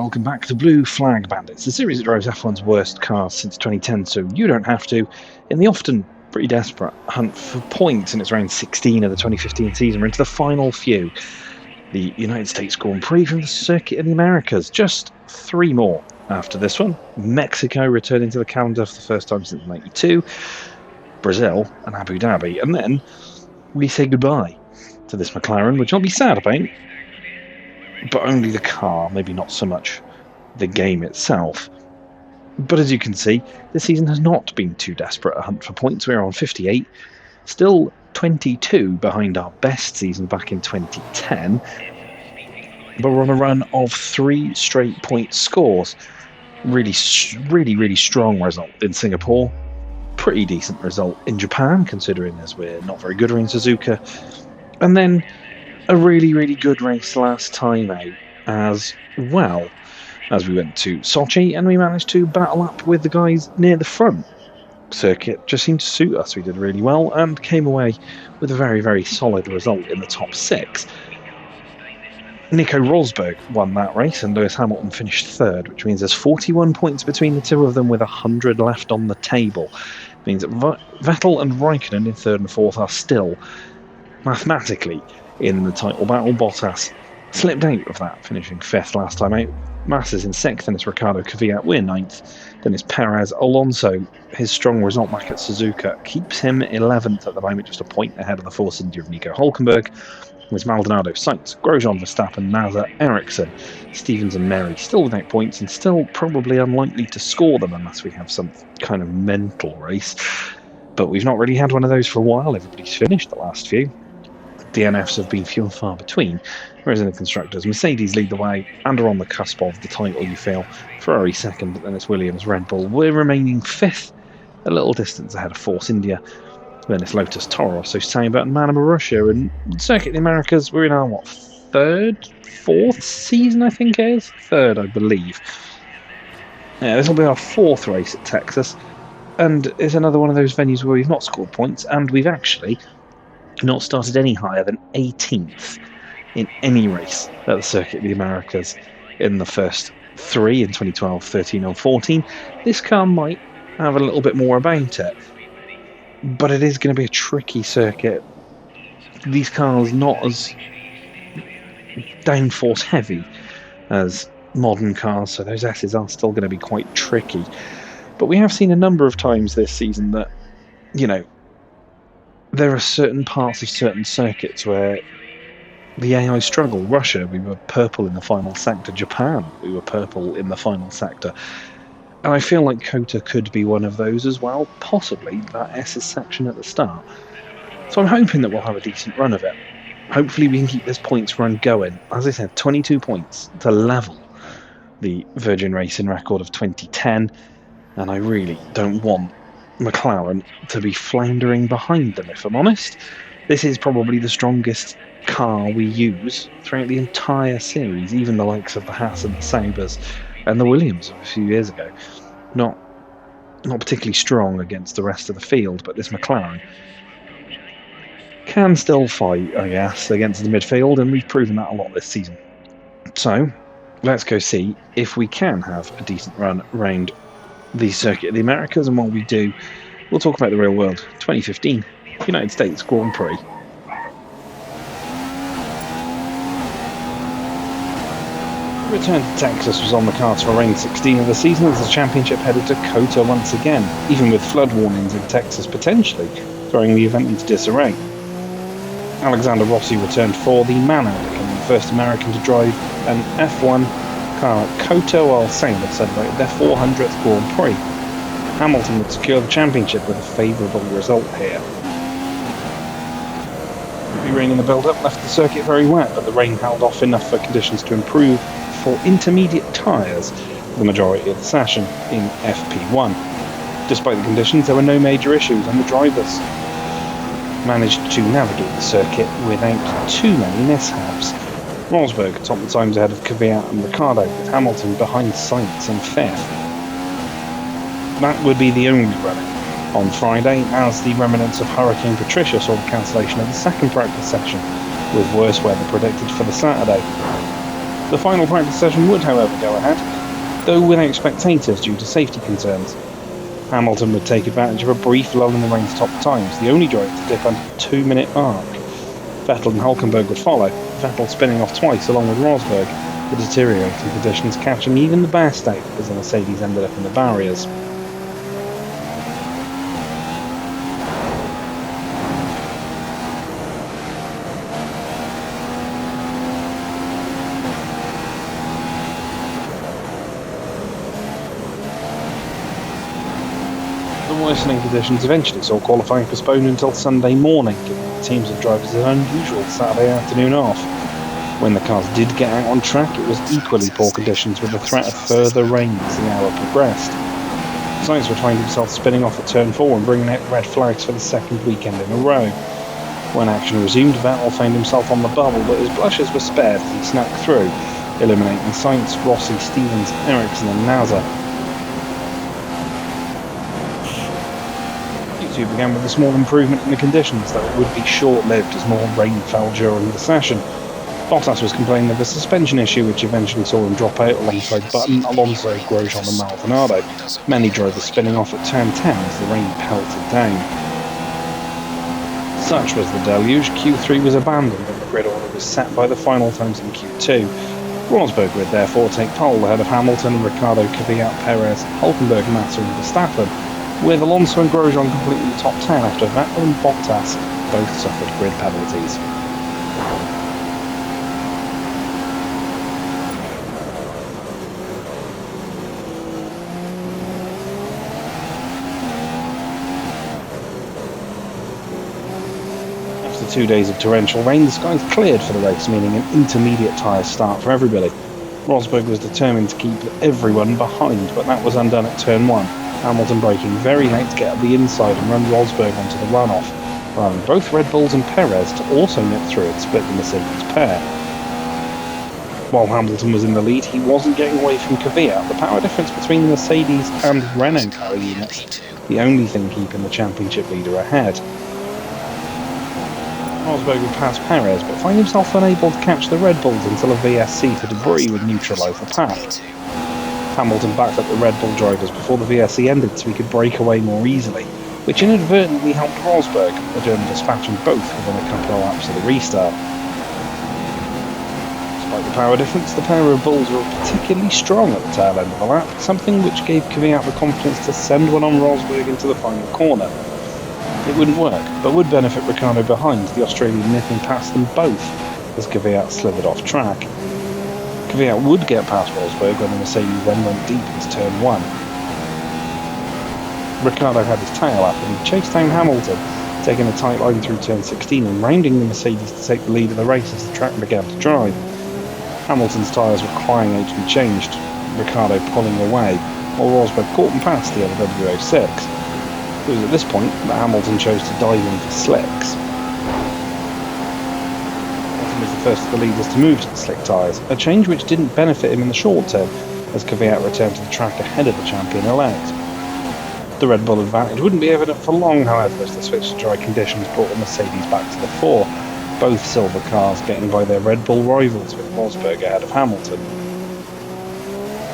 welcome back to Blue Flag Bandits, the series that drives F1's worst cars since 2010, so you don't have to. In the often pretty desperate hunt for points in its round 16 of the 2015 season, we're into the final few. The United States Grand Prix from the Circuit of the Americas. Just 3 more after this one. Mexico returning to the calendar for the first time since 92. Brazil and Abu Dhabi. And then we say goodbye to this McLaren, which I'll be sad about. But only the car, maybe not so much the game itself. But as you can see, this season has not been too desperate a hunt for points. We're on 58, still 22 behind our best season back in 2010. But we're on a run of 3 straight point scores. Really strong result in Singapore. Pretty decent result in Japan, considering as we're not very good in Suzuka. And then a really good race last time out as well, as we went to Sochi and we managed to battle up with the guys near the front. Circuit just seemed to suit us. We did really well and came away with a very solid result in the top 6. Nico Rosberg won that race and Lewis Hamilton finished 3rd, which means there's 41 points between the two of them with 100 left on the table. It means that Vettel and Raikkonen in 3rd and 4th are still mathematically in the title battle. Bottas slipped out of that, finishing 5th last time out. Massa's in 6th, and it's Ricardo Kvyat. We're 9th. Then it's Perez. Alonso, his strong result back at Suzuka, keeps him 11th at the moment, just a point ahead of the Force India of Nico Hülkenberg. With Maldonado, Sainz, Grosjean, Verstappen, Nasser, Ericsson, Stevens and Merry still without points and still probably unlikely to score them unless we have some kind of mental race. But we've not really had one of those for a while. Everybody's finished the last few. DNFs have been few and far between, whereas in the constructors, Mercedes lead the way and are on the cusp of the title, you feel. Ferrari 2nd, but then it's Williams, Red Bull. We're remaining 5th, a little distance ahead of Force India. Then it's Lotus, Toro Rosso, Sauber and Manor Marussia. And Circuit of the Americas, we're in our, 4th season, I think it is? 3rd, I believe. Yeah, this will be our 4th race at Texas. And it's another one of those venues where we've not scored points, and we've actually not started any higher than 18th in any race at the Circuit of the Americas in the first 3 in 2012, 13 and 14. This car might have a little bit more about it, but it is going to be a tricky circuit. These cars not as downforce heavy as modern cars, so those S's are still going to be quite tricky. But we have seen a number of times this season that, there are certain parts of certain circuits where the AI struggle. Russia, we were purple in the final sector. Japan, we were purple in the final sector. And I feel like COTA could be one of those as well, possibly that S's section at the start. So I'm hoping that we'll have a decent run of it. Hopefully we can keep this points run going. As I said, 22 points to level the Virgin Racing record of 2010. And I really don't want McLaren to be floundering behind them, if I'm honest. This is probably the strongest car we use throughout the entire series, even the likes of the Haas and the Saubers and the Williams of a few years ago. Not particularly strong against the rest of the field, but this McLaren can still fight, I guess, against the midfield, and we've proven that a lot this season. So, let's go see if we can have a decent run around the Circuit of the Americas, and while we do, we'll talk about the real world. 2015 United States Grand Prix. Return to Texas was on the cards for round 16 of the season as the championship headed to COTA once again, even with flood warnings in Texas potentially throwing the event into disarray. Alexander Rossi returned for the Manor, becoming the first American to drive an F1 car at COTA while Sauber celebrated their 400th Grand Prix. Hamilton would secure the championship with a favourable result here. Heavy rain in the build-up left the circuit very wet, but the rain held off enough for conditions to improve for intermediate tyres for the majority of the session in FP1. Despite the conditions, there were no major issues, and the drivers managed to navigate the circuit without too many mishaps. Rosberg topped the times ahead of Kvyat and Ricciardo, with Hamilton behind Sainz in 5th. That would be the only running on Friday, as the remnants of Hurricane Patricia saw the cancellation of the second practice session, with worse weather predicted for the Saturday. The final practice session would, however, go ahead, though without spectators due to safety concerns. Hamilton would take advantage of a brief lull in the rain's top times, the only driver to dip under the 2-minute mark. Vettel and Hulkenberg would follow, Vettel spinning off twice along with Rosberg, the deteriorating conditions catching even the best out as the Mercedes ended up in the barriers. The worsening conditions eventually saw qualifying postponed until Sunday morning, giving the teams and drivers an unusual Saturday afternoon off. When the cars did get out on track, it was equally poor conditions with the threat of further rain as the hour progressed. Sainz would find himself spinning off at turn 4 and bringing out red flags for the second weekend in a row. When action resumed, Vettel found himself on the bubble, but his blushes were spared as he snuck through, eliminating Sainz, Rossi, Stevens, Ericsson and Nasser. Q2 began with a small improvement in the conditions, though it would be short-lived as more rain fell during the session. Bottas was complaining of a suspension issue, which eventually saw him drop out alongside Button, Alonso, Grosjean and Maldonado, many drivers spinning off at turn 10 as the rain pelted down. Such was the deluge, Q3 was abandoned and the grid order was set by the final times in Q2. Rosberg would therefore take pole ahead of Hamilton, Ricciardo, Kvyat, Perez, Hulkenberg, Massa and Verstappen, with Alonso and Grosjean completing the top 10 after Vettel and Bottas both suffered grid penalties. After 2 days of torrential rain, the skies cleared for the race, meaning an intermediate tyre start for everybody. Rosberg was determined to keep everyone behind, but that was undone at turn 1. Hamilton braking very late to get up the inside and run Rosberg onto the runoff, allowing both Red Bulls and Perez to also nip through and split the Mercedes pair. While Hamilton was in the lead, he wasn't getting away from Kvyat. The power difference between the Mercedes and Renault car units, the only thing keeping the championship leader ahead. Rosberg would pass Perez, but find himself unable to catch the Red Bulls until a VSC for debris would neutralise the path. Hamilton backed up the Red Bull drivers before the VSC ended so he could break away more easily, which inadvertently helped Rosberg, the German dispatching both within a couple of laps of the restart. Despite the power difference, the pair of Bulls were particularly strong at the tail end of the lap, something which gave Kvyat the confidence to send one on Rosberg into the final corner. It wouldn't work, but would benefit Ricciardo behind, the Australian nipping past them both as Kvyat slithered off track. Kvyat would get past Rosberg when the Mercedes then went deep into turn 1. Ricciardo had his tail up and he chased down Hamilton, taking a tight line through turn 16 and rounding the Mercedes to take the lead of the race as the track began to dry. Hamilton's tyres were crying out to be changed, Ricciardo pulling away, while Rosberg caught and passed the other W06. It was at this point that Hamilton chose to dive into slicks. Hamilton was the first of the leaders to move to the slick tyres, a change which didn't benefit him in the short term, as Kvyat returned to the track ahead of the champion-elect. The Red Bull advantage wouldn't be evident for long, however, as the switch to dry conditions brought the Mercedes back to the fore, both silver cars getting by their Red Bull rivals with Rosberg ahead of Hamilton.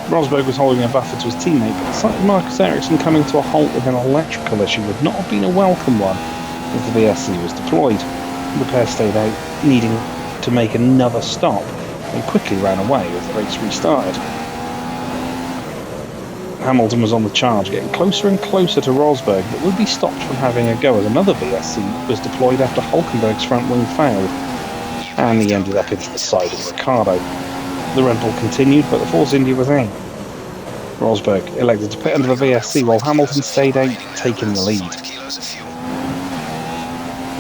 Rosberg was holding a buffer to his teammate, but the sight of Marcus Ericsson coming to a halt with an electrical issue would not have been a welcome one as the VSC was deployed. The pair stayed out, needing to make another stop, and quickly ran away as the race restarted. Hamilton was on the charge, getting closer and closer to Rosberg, but would be stopped from having a go as another VSC was deployed after Hulkenberg's front wing failed, and he ended up into the side of Ricciardo. The Red Bull continued, but the Force India was out. Rosberg elected to pit under the VSC while Hamilton stayed out, taking the lead.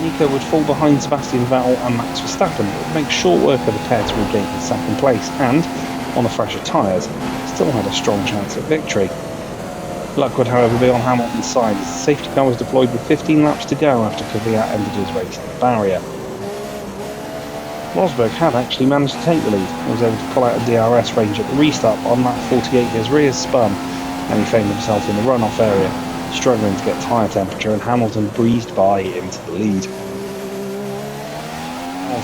Nico would fall behind Sebastian Vettel and Max Verstappen, but would make short work of the pair to regain his second place and, on the fresher tyres, still had a strong chance at victory. Luck would, however, be on Hamilton's side as the safety car was deployed with 15 laps to go after Kvyat ended his race at the barrier. Rosberg had actually managed to take the lead and was able to pull out a DRS range at the restart, but on lap 48 his rears spun and he found himself in the runoff area, struggling to get tyre temperature, and Hamilton breezed by into the lead.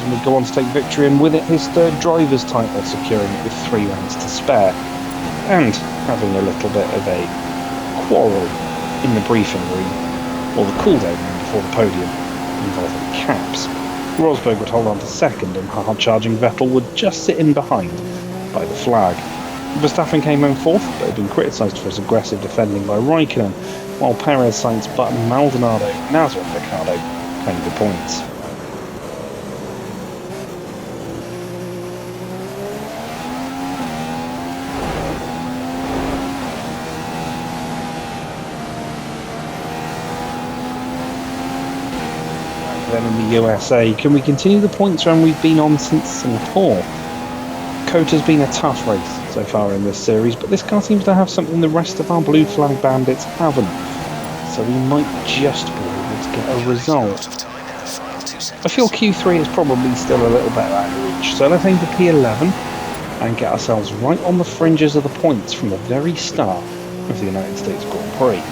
Hamilton would go on to take victory, and with it his third driver's title, securing it with 3 rounds to spare, and having a little bit of a quarrel in the briefing room, or the cool-down room before the podium, involving caps. Rosberg would hold on to second, and hard-charging Vettel would just sit in behind by the flag. Verstappen came home fourth, but had been criticised for his aggressive defending by Raikkonen, while Perez, Sainz, Button, Maldonado, Nasser and Ricciardo claimed the points. Then in the USA, can we continue the points run we've been on since Singapore? COTA's been a tough race so far in this series, but this car seems to have something the rest of our blue flag bandits haven't, so we might just be able to get a result. I feel Q3 is probably still a little bit out of reach, so let's aim for P11 and get ourselves right on the fringes of the points from the very start of the United States Grand Prix.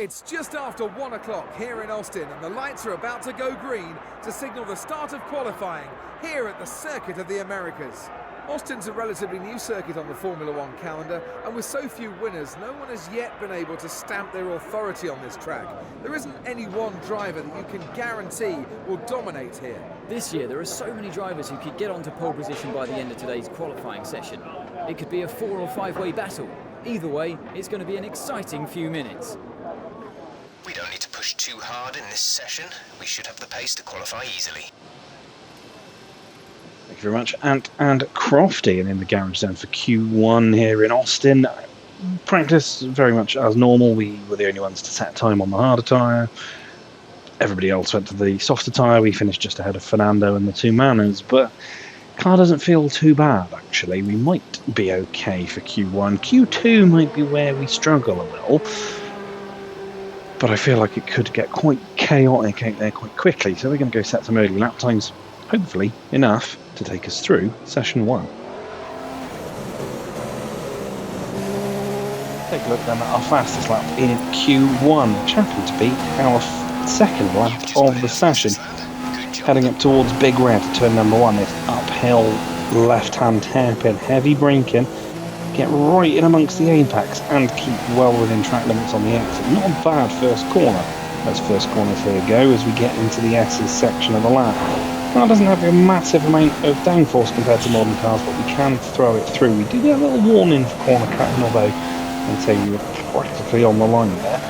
It's just after 1 o'clock here in Austin, and the lights are about to go green to signal the start of qualifying here at the Circuit of the Americas. Austin's a relatively new circuit on the Formula One calendar, and with so few winners, no one has yet been able to stamp their authority on this track. There isn't any one driver that you can guarantee will dominate here. This year there are so many drivers who could get onto pole position by the end of today's qualifying session. It could be a 4- or 5-way battle. Either way, it's going to be an exciting few minutes. We don't need to push too hard in this session. We should have the pace to qualify easily. Thank you very much, Ant and Crofty, and in the garage zone for Q1 here in Austin. Practice very much as normal. We were the only ones to set time on the harder tyre. Everybody else went to the softer tyre. We finished just ahead of Fernando and the two Manners, but car doesn't feel too bad actually. We might be okay for Q1. Q2 might be where we struggle a little, but I feel like it could get quite chaotic out there quite quickly, so we're going to go set some early lap times, hopefully enough to take us through session 1. Take a look then at our fastest lap in Q1, which happened to be our second lap of the session. Heading up towards Big Red, turn number 1, this uphill left-hand hairpin, heavy braking. Get right in amongst the apex and keep well within track limits on the exit. Not a bad first corner. Those first corners here go as we get into the S's section of the lap. Car doesn't have a massive amount of downforce compared to modern cars, but we can throw it through. We do get a little warning for corner cutting, although I'd say we were practically on the line there.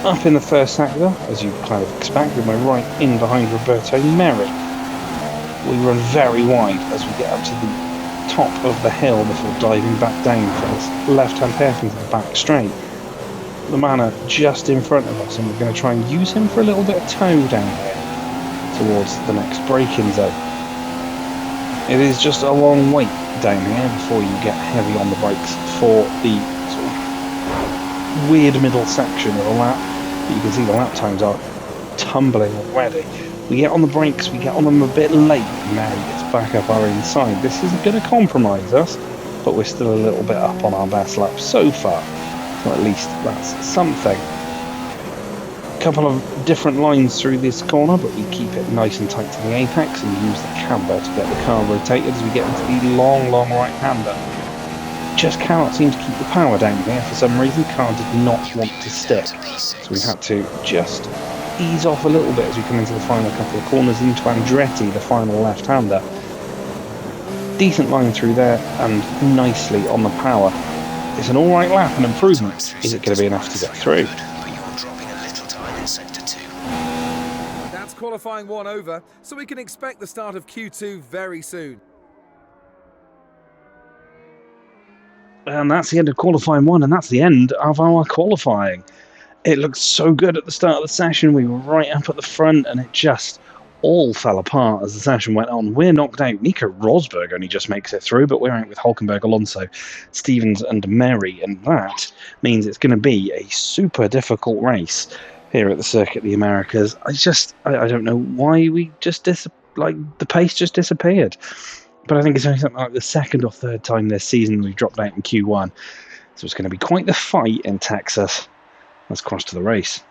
Up in the first sector, as you kind of expect, with my right in behind Roberto Merrick. We run very wide as we get up to the top of the hill before diving back down for this left-hand hairpin to the back straight. The Manor just in front of us, and we're going to try and use him for a little bit of tow down here towards the next braking zone. It is just a long wait down here before you get heavy on the brakes for the sort of weird middle section of the lap. But you can see the lap times are tumbling already. We get on the brakes, we get on them a bit late, and now he gets back up our inside. This isn't going to compromise us, but we're still a little bit up on our best lap so far. So at least that's something. A couple of different lines through this corner, but we keep it nice and tight to the apex and use the camber to get the car rotated as we get into the long right-hander. Just cannot seem to keep the power down here for some reason. The car did not want to stick, so we had to just ease off a little bit as we come into the final couple of corners into Andretti, the final left-hander. Decent line through there and nicely on the power. It's an alright lap, an improvement. Is it going to be enough to get through? That's qualifying 1 over, so we can expect the start of Q2 very soon. And that's the end of qualifying 1, and that's the end of our qualifying. It looked so good at the start of the session. We were right up at the front, and it just all fell apart as the session went on. We're knocked out. Nico Rosberg only just makes it through, but we're out with Hülkenberg, Alonso, Stevens and Merry, and that means it's going to be a super difficult race here at the Circuit of the Americas. I don't know why we just the pace just disappeared. but I think it's only something like the second or third time this season we've dropped out in Q1. So it's going to be quite the fight in Texas. Let's cross to the race.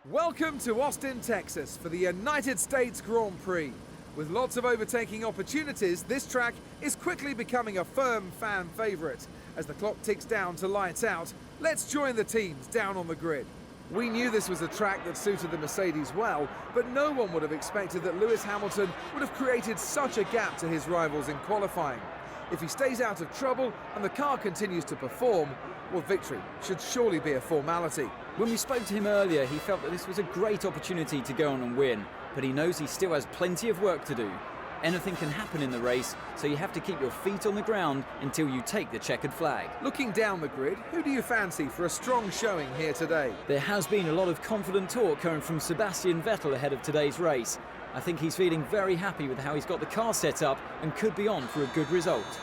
Welcome to Austin, Texas for the United States Grand Prix. With lots of overtaking opportunities, this track is quickly becoming a firm fan favourite. As the clock ticks down to lights out, let's join the teams down on the grid. We knew this was a track that suited the Mercedes well, but no one would have expected that Lewis Hamilton would have created such a gap to his rivals in qualifying. If he stays out of trouble and the car continues to perform, well, victory should surely be a formality. When we spoke to him earlier, he felt that this was a great opportunity to go on and win, but he knows he still has plenty of work to do. Anything can happen in the race, so you have to keep your feet on the ground until you take the checkered flag. Looking down the grid, who do you fancy for a strong showing here today? There has been a lot of confident talk coming from Sebastian Vettel ahead of today's race. I think he's feeling very happy with how he's got the car set up and could be on for a good result.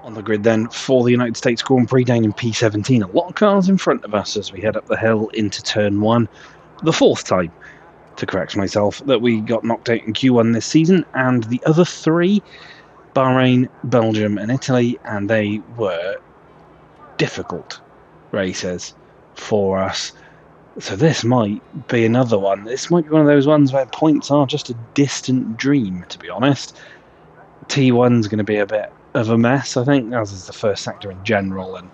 On the grid then for the United States Grand Prix down in P17. A lot of cars in front of us as we head up the hill into turn 1. The fourth time, to correct myself, that we got knocked out in Q1 this season, and the other 3, Bahrain, Belgium and Italy, and they were difficult races for us. So this might be another one. This might be one of those ones where points are just a distant dream, to be honest. T1's going to be a bit of a mess, I think, as is the first sector in general, and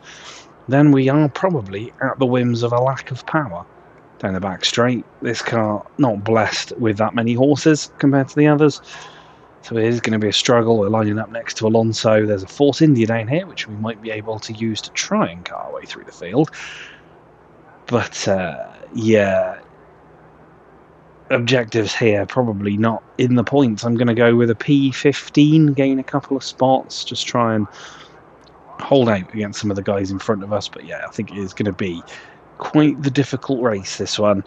then we are probably at the whims of a lack of power down the back straight. This car not blessed with that many horses compared to the others, so it is going to be a struggle. We're lining up next to Alonso. There's a Force India down here which we might be able to use to try and cut our way through the field, but yeah, objectives here probably not in the points. I'm going to go with a P15, gain a couple of spots, just try and hold out against some of the guys in front of us. But yeah, I think it is going to be quite the difficult race, this one,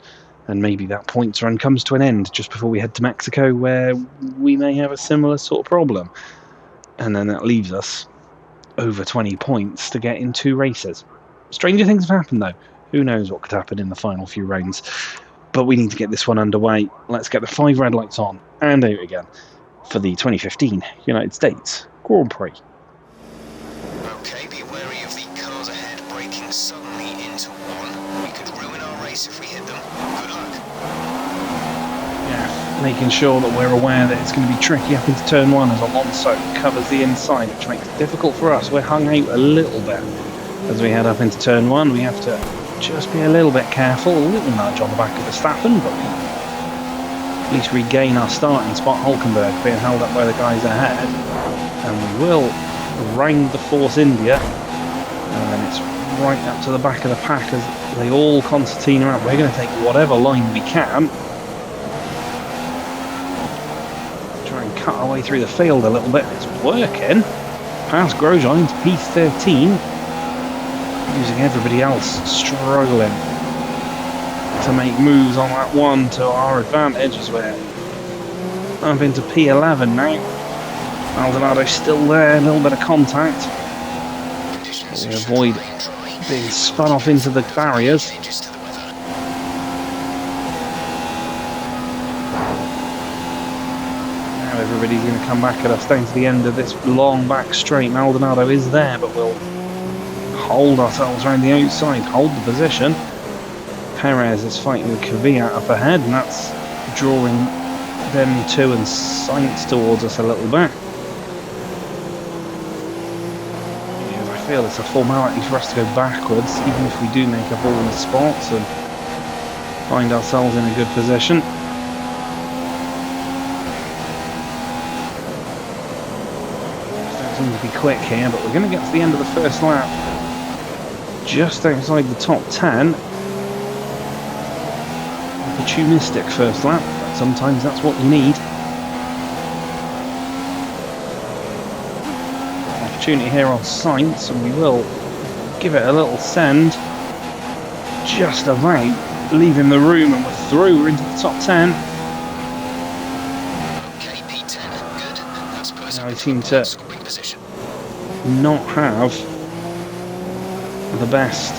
and maybe that points run comes to an end just before we head to Mexico, where we may have a similar sort of problem, and then that leaves us over 20 points to get in 2 races. Stranger things have happened though. Who knows what could happen in the final few rounds. But we need to get this one underway. Let's get the 5 red lights on and out again for the 2015 United States Grand Prix. Okay, be wary of the cars ahead braking suddenly into one. We could ruin our race if we hit them. Good luck. Yeah, making sure that we're aware that it's going to be tricky up into turn 1 as Alonso covers the inside, which makes it difficult for us. We're hung out a little bit as we head up into turn 1. We have to just be a little bit careful, a little nudge on the back of Verstappen, but we at least regain our starting spot. Hulkenberg being held up by the guys ahead, and we will round the Force India, and then it's right up to the back of the pack as they all concertina out. We're going to take whatever line we can, try and cut our way through the field a little bit. It's working. Past Grosjean's P13. Using everybody else struggling to make moves on that one to our advantage as we're up into P11 now. Maldonado's still there, a little bit of contact. We avoid being spun off into the barriers. Now everybody's going to come back at us down to the end of this long back straight. Maldonado is there, but we'll hold ourselves around the outside, hold the position. Perez is fighting with Kvyat up ahead, and that's drawing them 2 and Sainz towards us a little bit. Yeah, I feel it's a formality for us to go backwards, even if we do make up all the spots and find ourselves in a good position. Don't seem to be quick here, but we're going to get to the end of the first lap just outside the top 10. Opportunistic first lap, but sometimes that's what you need. Opportunity here on Sainz, and we will give it a little send. Just about leaving the room, and we're through. We're into the top 10. Okay, P10, good. That's Now I seem to not have the best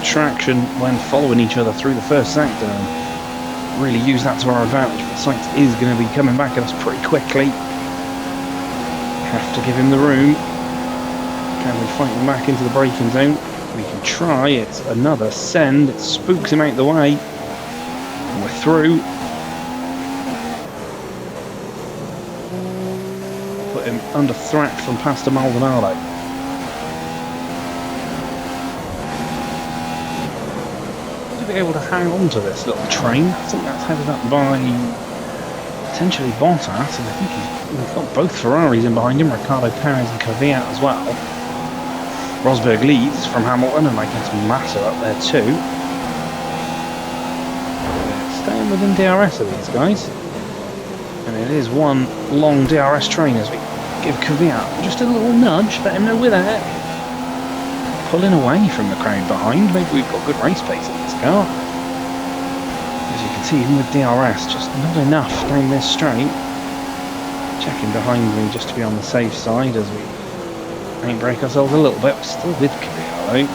traction when following each other through the first sector and really use that to our advantage. But Sainz is going to be coming back at us pretty quickly. Have to give him the room. Can we fight him back into the braking zone? We can try. It's another send. It spooks him out the way. And we're through. Put him under threat from Pastor Maldonado. To be able to hang on to this little train. I think that's headed up by potentially Bottas, and I think we've got both Ferraris in behind him, Ricardo Perez and Kvyat as well. Rosberg leads from Hamilton, and I guess Massa up there too. Staying within DRS of these guys. And it is one long DRS train as we give Kvyat just a little nudge, let him know we're there. Pulling away from the crowd behind. Maybe we've got good race pace in this car. As you can see, even with DRS, just not enough down this straight. Checking behind me just to be on the safe side as we break ourselves a little bit. We're still with Kvyat though.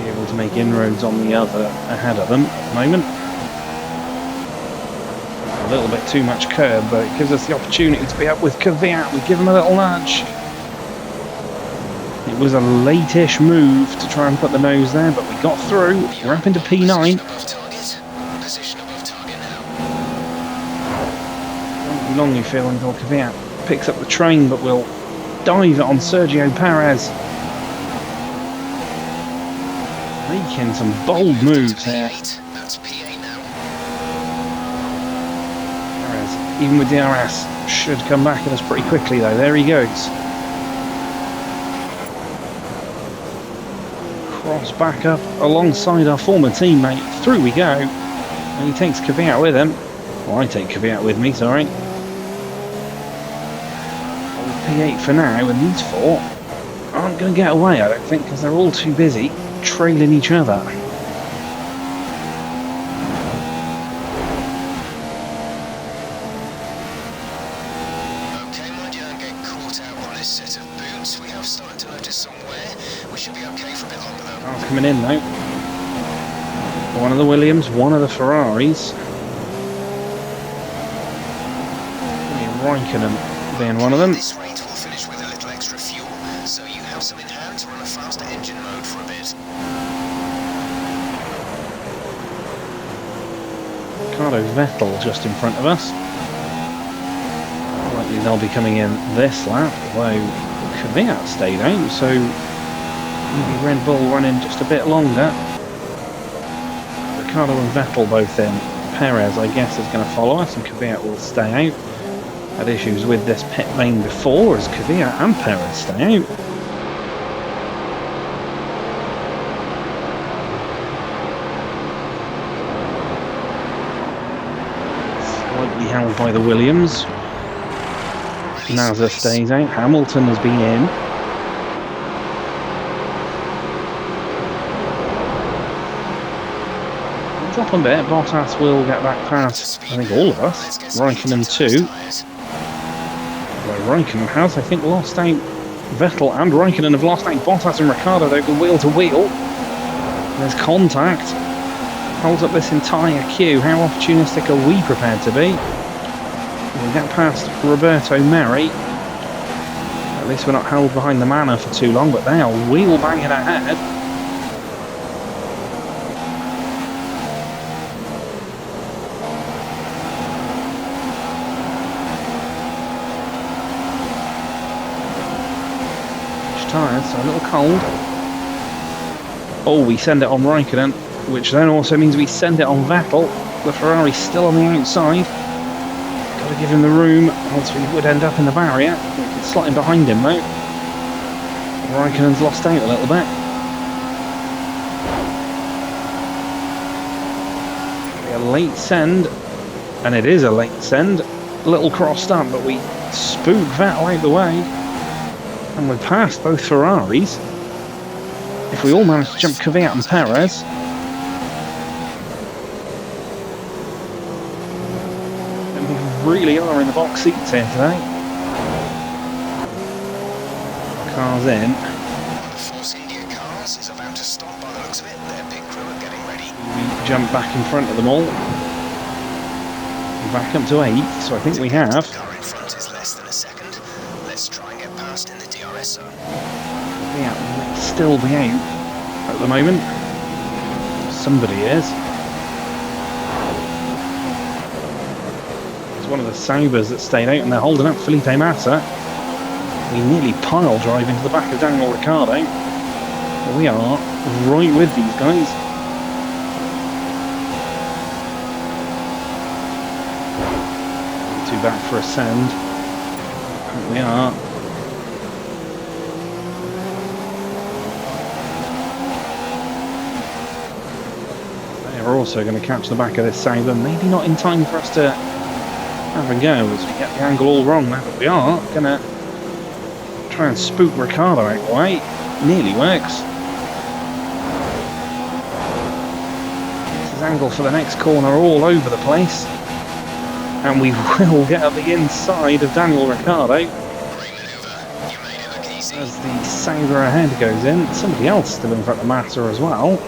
Be able to make inroads on the other ahead of them at the moment. A little bit too much curb, but it gives us the opportunity to be up with Kvyat. We give him a little nudge. It was a late-ish move to try and put the nose there, but we got through. We're up into P9. Won't be long, you feel, until Kvyat picks up the train, but we'll dive it on Sergio Perez. Making some bold moves here. Perez, even with DRS, should come back at us pretty quickly though. There he goes. Cross back up alongside our former teammate. Through we go. And he takes Kvyat with him. Well, I take Kvyat with me, sorry. P8 for now, and these four aren't going to get away, I don't think, because they're all too busy trailing each other. Okay, mind you don't get caught out on this set of boots. We have started to notice some wear. We should be okay for a bit longer though. Cars coming in though. One of the Williams, one of the Ferraris. Raikkonen being one of them. This rate will finish with a little extra fuel, so you have some in hand to run a faster engine mode for a bit. Ricardo Vettel just in front of us. Likely they'll be coming in this lap, although Kvyat stayed out, so maybe Red Bull running just a bit longer. Ricardo and Vettel both in. Perez, I guess, is going to follow us, and Kvyat will stay out. Had issues with this pit lane before as Kvyat and Perez stay out. Slightly held by the Williams. Nasser stays out. Hamilton has been in. Drop a bit. Bottas will get back past, I think, all of us. Raikkonen too. Raikkonen has, I think, lost out. Vettel and Raikkonen have lost out. Bottas and Ricciardo, though, go wheel to wheel. There's contact. Holds up this entire queue. How opportunistic are we prepared to be? We'll get past Roberto Merri. At least we're not held behind the manor for too long, but they are wheel banging ahead. Tyres, so a little cold. Oh, we send it on Raikkonen, which then also means we send it on Vettel. The Ferrari's still on the outside. Got to give him the room, else we would end up in the barrier. We can slot in behind him though. Raikkonen's lost out a little bit. A late send, and it is a late send. A little crossed up, but we spook Vettel out the way. And we're past both Ferraris. If we all manage to jump Kvyat and Perez. And we really are in the box seats here today. Cars in. jump back in front of them all. Back up to 8th, so I think we have. The car in front is less than a second. Let's try and get past in the DRS zone. Yeah, might still be out at the moment. Somebody is. It's one of the Saubers that stayed out and they're holding up Felipe Massa. We nearly pile drive into the back of Daniel Ricciardo. We are right with these guys. Two back for a send. Here we are. They're also going to catch the back of this Sauber. Maybe not in time for us to have a go as we get the angle all wrong now, but we are going to try and spook Ricciardo out the way. Nearly works. His angle for the next corner all over the place. And we will get up the inside of Daniel Ricciardo. As the Sauber ahead goes in. Somebody else still in front of Massa as well.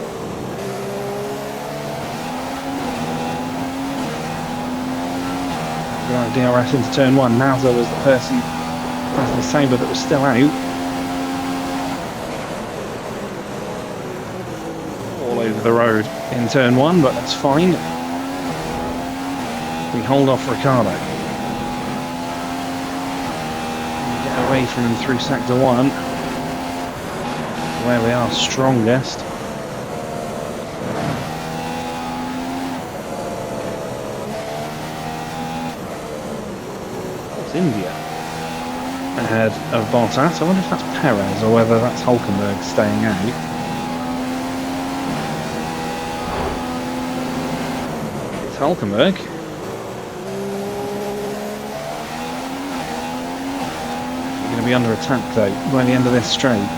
Right, DRS into turn 1. Massa was the person, the Sauber that was still out. All over the road in turn 1, but that's fine. We hold off Ricciardo. Get away from him through sector 1. Where we are strongest. It's India ahead of Bottas. I wonder if that's Perez or whether that's Hulkenberg staying out. It's Hulkenberg. Be under attack though by the end of this straight.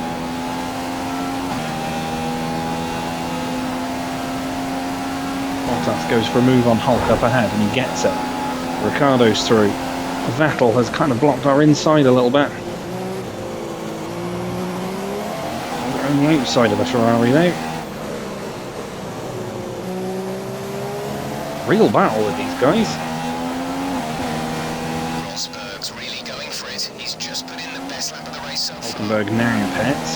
Bottas goes for a move on Hulk up ahead and he gets it. Ricciardo's through. Vettel has kind of blocked our inside a little bit. We're on the outside of the Ferrari now. Real battle with these guys. Hulkenberg now pits.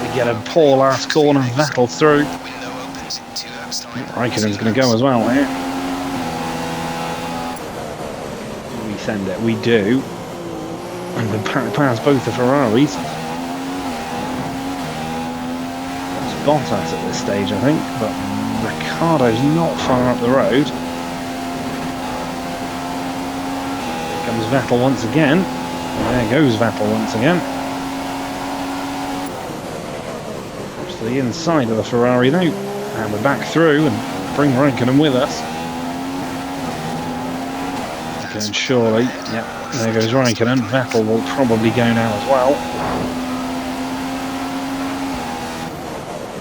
We get a poor last corner, Vettel through. Raikkonen's going to go as well here. We send it, we do. And we pass both the Ferraris. It's Bottas at this stage, I think, but Ricciardo's not far up the road. Comes Vettel once again. There goes Vettel once again. To the inside of the Ferrari now. And we're back through and bring Raikkonen with us. Okay, and surely, yep, there goes Raikkonen. Vettel will probably go now as well.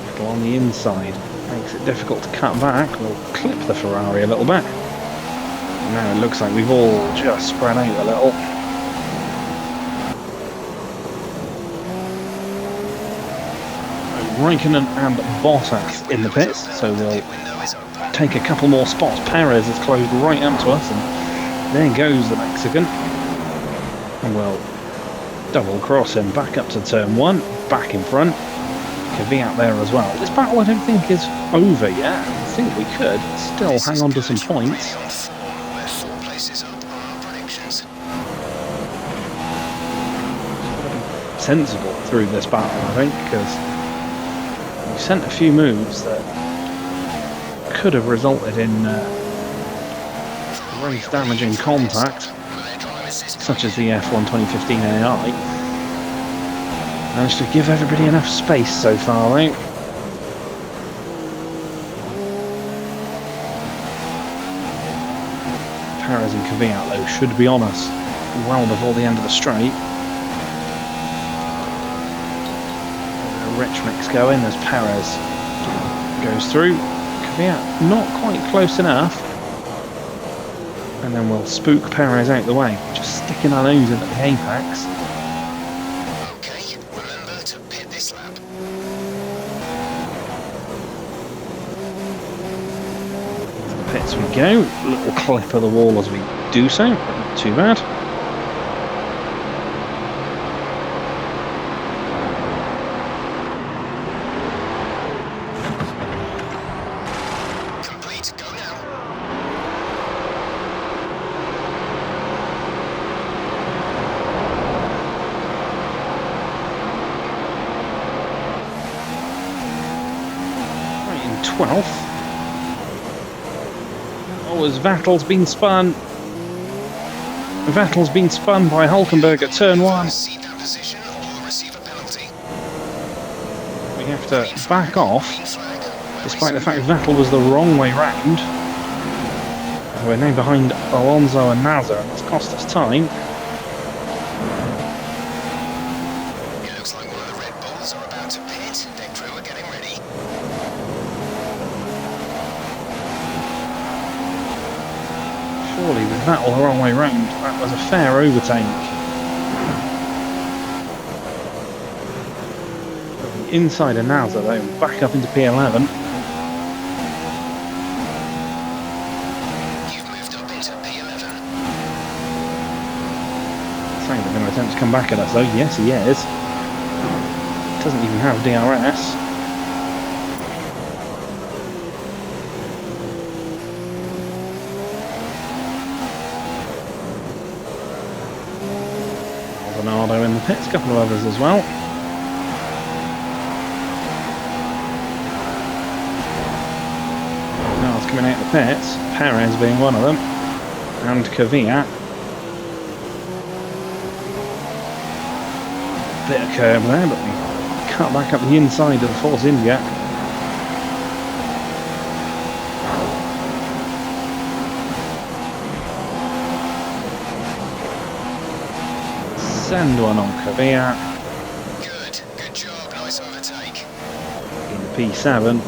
Vettel on the inside. Makes it difficult to cut back. We'll clip the Ferrari a little bit. Now it looks like we've all just spread out a little. Raikkonen and Bottas in the pits, so we'll take a couple more spots. Perez is closed right up to us, and there goes the Mexican. And we'll double cross him back up to turn 1, back in front. Kvyat there as well. This battle I don't think is over yet. I think we could still hang on to some points. Sensible through this battle, I think, because we sent a few moves that could have resulted in race damaging contact, such as the F1 2015 AI. Managed to give everybody enough space so far, right? Perez and Kvyat though should be on us well before the end of the straight. Rich mix going as Perez goes through. Kvyat not quite close enough. And then we'll spook Perez out the way. Just sticking our nose in at the apex. pits we go. Little clip of the wall as we do so, not too bad. Complete, go now. Right in 12th. Oh, as Vettel's been spun. Vettel's been spun by Hulkenberg at turn 1. Cede that position or receive a penalty. We have to back off, Green flag. despite the fact Vettel was the wrong way round. We're now behind Alonso and Nasser, and that's cost us time. It looks like one of the Red Bulls are about to pit. Their crew are getting ready. Surely with Vettel the wrong way round, that was a fair overtake. Inside of Nasser though, back up into P11. You've moved up into P11. Saying they're going to attempt to come back at us though. Yes, he is. Doesn't even have DRS. Bernardo in the pits, a couple of others as well. Cars coming out of the pits, Perez being one of them, and Kvyat. Bit of curb there, but we cut back up the inside of the Force India. Send one on Kvyat Good job, nice overtake. in the P7.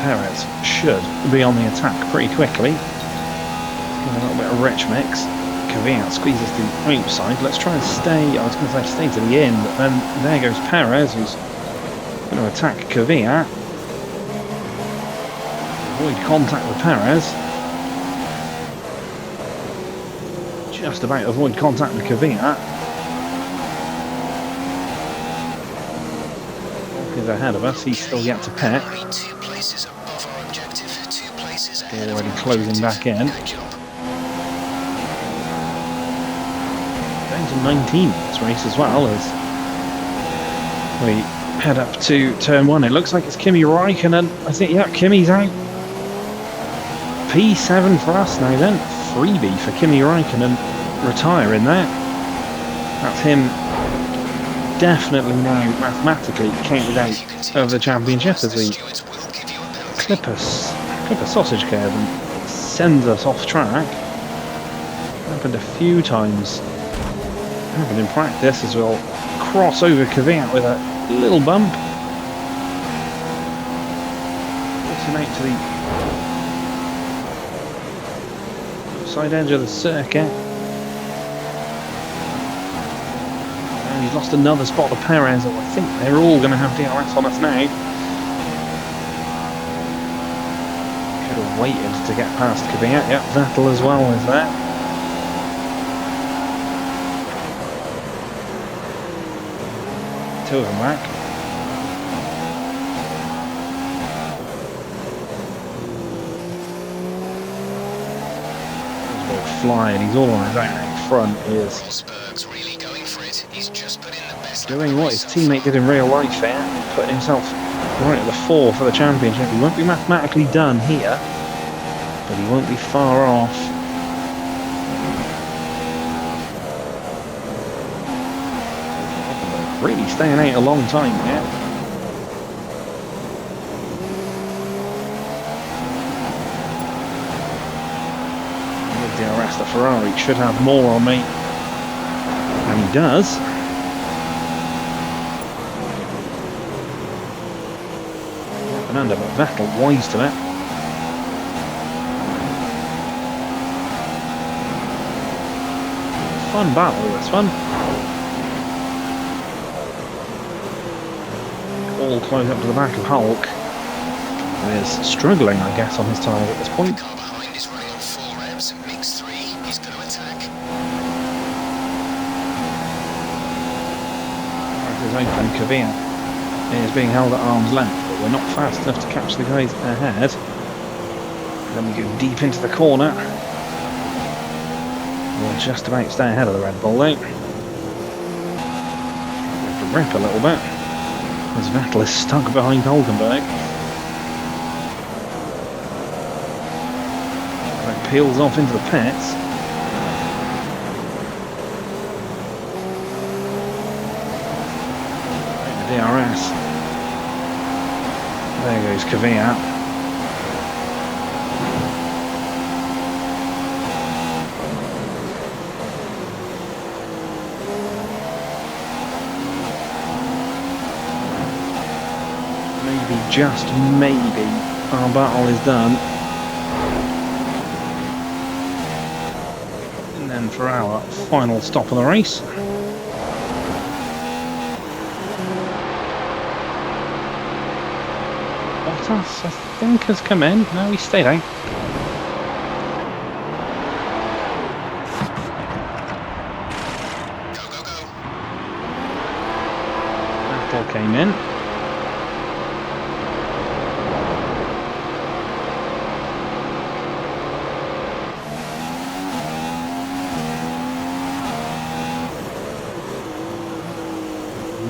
Perez should be on the attack pretty quickly. Give a little bit of rich mix. Kvyat squeezes to the outside. Let's try and stay. I was going to say stay to the end, but then there goes Perez, who's going to attack Kvyat. Avoid contact with Perez. Just about to avoid contact with Kvyat. He's ahead of us. He's still yet to pit. Only 2 places above our objective. 2 places ahead Already of our closing objective. back in. Good job. Down to 19 in this race as well as we head up to turn 1. It looks like it's Kimi Räikkönen. I think, yeah, Kimi's out. P7 for us now then. Freebie for Kimi Räikkönen retiring there. That's him definitely now mathematically counted out of the championship as we Stewards will give you a penalty. clip a sausage curve and sends us off track. Happened a few times. Happened in practice as we'll cross over Kvyat with a little bump. Crossing out to the side edge of the circuit. And he's lost another spot to Perez. I think they're all going to have DRS on us now. Could have waited to get past Kvyat. Yep, Vettel as well is there. Two of them back. Flying, he's all on his own in front. He is Rosberg's really going for it. He's just put in the best doing what his teammate did in real life here, putting himself right at the 4 for the championship. He won't be mathematically done here, but he won't be far off. Really staying out a long time here. DRS, the Ferrari should have more on me, and he does. Fernando, but Vettel wise to it. Fun battle, this one. All close up to the back of Hulk. is struggling, I guess, on his tyres at this point. The car behind is running on full revs. Mix 3 is going to attack. It is open. Kvyat is being held at arm's length, but we're not fast enough to catch the guys ahead. Then we go deep into the corner. We'll just about stay ahead of the Red Bull, though. We have to rip a little bit, as Vettel is stuck behind Hulkenberg. Peels off into the pits. The DRS. There goes Kvyat. Maybe, just maybe, our battle is done. And for our final stop of the race. Bottas, I think, has come in. No, he stayed out. Go, go, go. Vettel came in.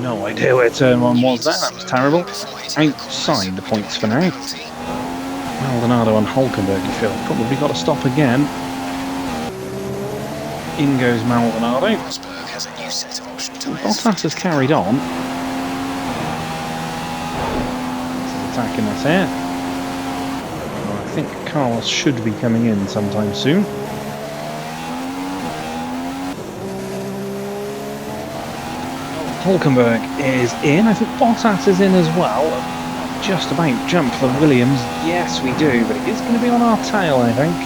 No idea where turn 1 was there, that was terrible. Outside the points for now. Maldonado and Hulkenberg, you feel, probably got to stop again. In goes Maldonado. Bottas has carried on. He's attacking us here. Well, I think Carlos should be coming in sometime soon. Hulkenberg is in. I think Bottas is in as well. Just about jump for Williams. Yes, we do, but it is going to be on our tail, I think,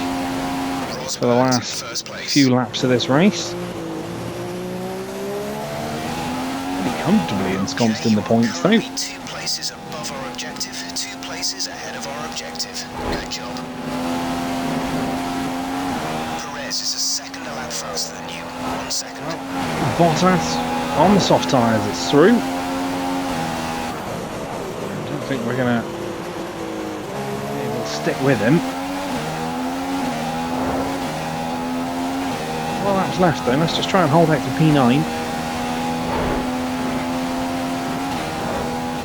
for the last few laps of this race. Pretty comfortably ensconced in the points, though. 2 places above our objective, 2 places ahead of our objective. Good job. Perez is a second a lap faster than you. 1 second. Bottas on the soft tyres, it's through. I don't think we're going to be able to stick with him. Well, that's left then. Let's just try and hold out for P9.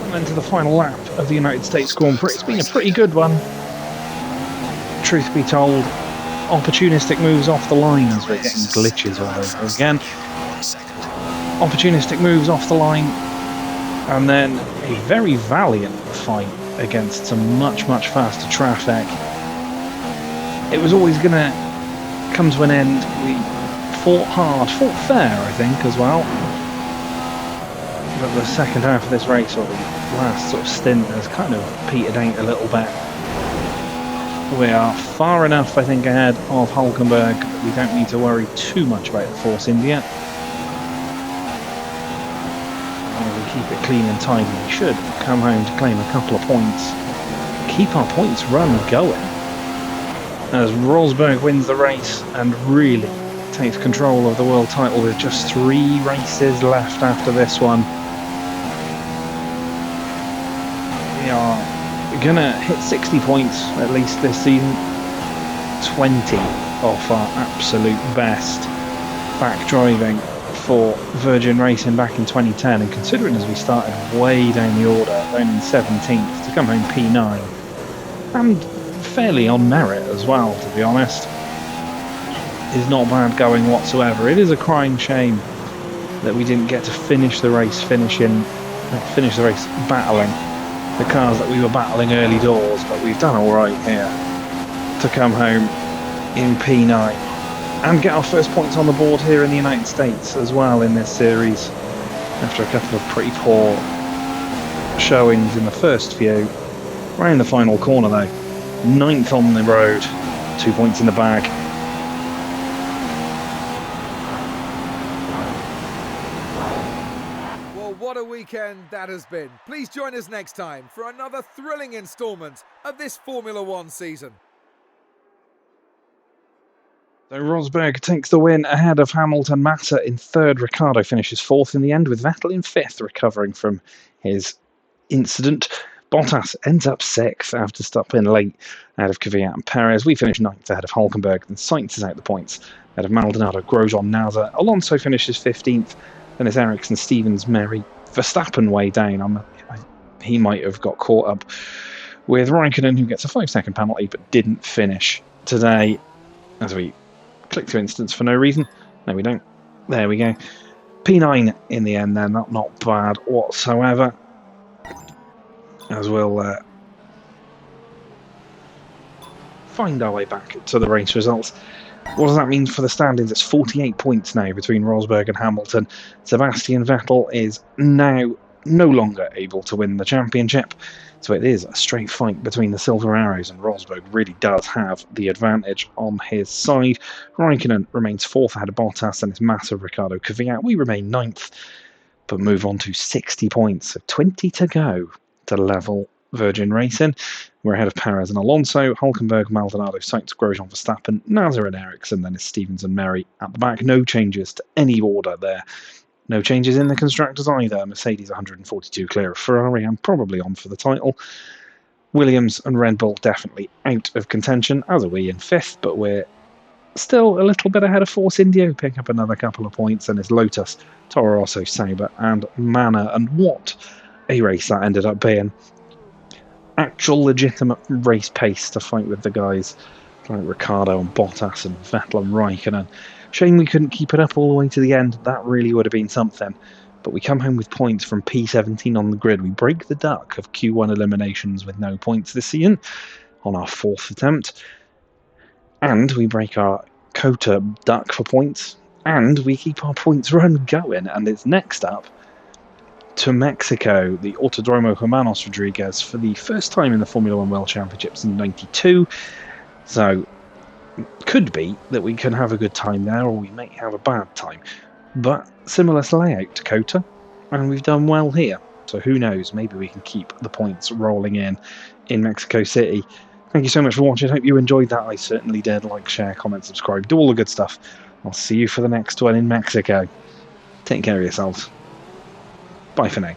And then to the final lap of the United States Grand Prix. It's been a pretty good one. Truth be told, opportunistic moves off the line as we're getting glitches all over again. Opportunistic moves off the line, and then a very valiant fight against some much faster traffic. It was always going to come to an end. We fought hard, fought fair, I think, as well. But the second half of this race, or the last sort of stint, has kind of petered out a little bit. We are far enough, I think, ahead of Hulkenberg that we don't need to worry too much about the Force India. Keep it clean and tidy. We should come home to claim a couple of points. Keep our points run going. As Rosberg wins the race and really takes control of the world title with just 3 races left after this one. We are going to hit 60 points at least this season. 20 off our absolute best back driving for Virgin Racing back in 2010, and considering as we started way down the order, down in 17th, to come home P9, and fairly on merit as well, to be honest, is not bad going whatsoever. It is a crying shame that we didn't get to finish the race battling the cars that we were battling early doors, but we've done alright here to come home in P9. And get our first points on the board here in the United States as well in this series, after a couple of pretty poor showings in the first few. Round the final corner though, 9th on the road, 2 points in the bag. Well, what a weekend that has been. Please join us next time for another thrilling instalment of this Formula One season. So Rosberg takes the win ahead of Hamilton. Massa in third. Ricciardo finishes fourth in the end, with Vettel in fifth, recovering from his incident. Bottas ends up sixth after stopping late out of Kvyat and Perez. We finish ninth ahead of Hulkenberg, then Sainz is out the points ahead of Maldonado, Grosjean, Nasser. Alonso finishes 15th, then it's Ericsson, Stevens, Merry, Verstappen way down. He might have got caught up with Raikkonen, who gets a 5-second penalty but didn't finish today. As we click through instance for no reason. No, we don't. There we go. P9 in the end there, not bad whatsoever. As we'll find our way back to the race results. What does that mean for the standings? It's 48 points now between Rosberg and Hamilton. Sebastian Vettel is now no longer able to win the championship. So it is a straight fight between the Silver Arrows, and Rosberg really does have the advantage on his side. Raikkonen remains fourth ahead of Bottas, and it's Massa, Ricciardo, Kvyat. We remain ninth, but move on to 60 points. So 20 to go to level Virgin Racing. We're ahead of Perez and Alonso, Hulkenberg, Maldonado, Sainz, Grosjean, Verstappen, Nasser and Ericsson. Then it's Stevens and Merry at the back. No changes to any order there. No changes in the constructors either. Mercedes 142 clear of Ferrari and probably on for the title. Williams and Red Bull definitely out of contention, as are we in fifth, but we're still a little bit ahead of Force India, who pick up another couple of points, and it's Lotus, Toro Rosso, Sauber and Manor. And what a race that ended up being. Actual legitimate race pace to fight with the guys like Ricciardo and Bottas and Vettel and Raikkonen. Shame we couldn't keep it up all the way to the end. That really would have been something. But we come home with points from P17 on the grid. We break the duck of Q1 eliminations with no points this season on our fourth attempt. And we break our COTA duck for points. And we keep our points run going. And it's next up to Mexico, the Autodromo Hermanos Rodriguez, for the first time in the Formula One World Championships in '92. So could be that we can have a good time there, or we may have a bad time. But similar layout to COTA, and we've done well here. So who knows, maybe we can keep the points rolling in Mexico City. Thank you so much for watching. Hope you enjoyed that. I certainly did. Like, share, comment, subscribe, do all the good stuff. I'll see you for the next one in Mexico. Take care of yourselves. Bye for now.